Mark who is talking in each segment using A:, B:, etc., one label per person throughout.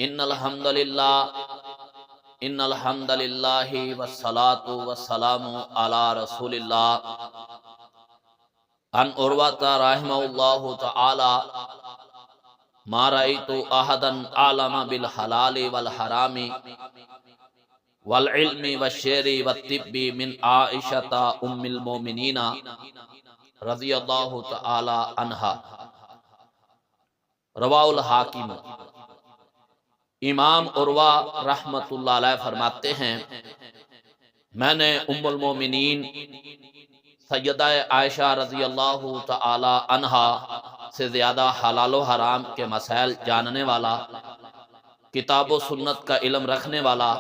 A: innal hamdalillahi wassalatu wassalamu ala rasulillah an urwata rahimahullahu ta'ala ma ra'aitu ahadan alama bil halali wal harami wal ilmi wash-shi'ri wat tibbi min aishata ummil mu'minina radhiyallahu ta'ala anha रवाउल हाकिम। इमाम उर्वा रहमतुल्लाह अलैह फरमाते हैं, मैंने उम्मुल मोमिनीन सैयदा आयशा रज़ी अल्लाह तआला अन्हा से ज़्यादा हलाल व हराम के मसाइल जानने वाला, किताब व सुन्नत का इल्म रखने वाला,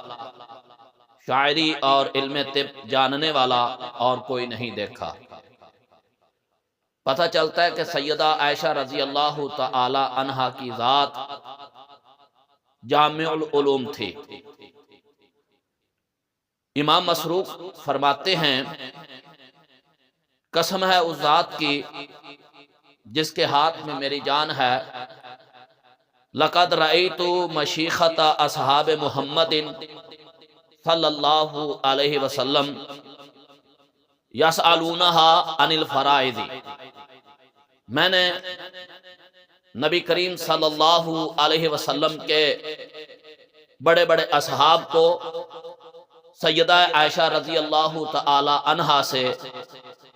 A: शायरी और इल्म तिब जानने वाला और कोई नहीं देखा। पता चलता है कि सैयदा आयशा रज़ी अल्लाह तआला अन्हा की ज़ात जामिउल उलूम थी। इमाम मसरूक फरमाते हैं, कसम है उस ज़ात की जिसके हाथ में मेरी जान है, लक़द रअयतु मशीखत असहाब मुहम्मदिन सल्लल्लाहु अलैहि वसल्लम यसअलूनहा अनिल फराइज़। मैंने नबी करीम सल्लल्लाहु अलैहि वसल्लम के बड़े बड़े असहाब को सैयदा आयशा रज़ी अल्लाह तआला अन्हा से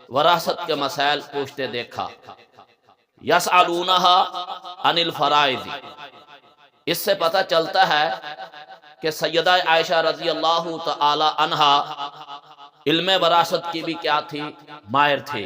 A: वरासत के मसाइल पूछते देखा। यसअलूनहा अनिल फराइज़, इससे पता चलता है कि सैयदा आयशा रज़ी अल्लाह तआला अन्हा इल्म वरासत की भी क्या थी, माहिर थी।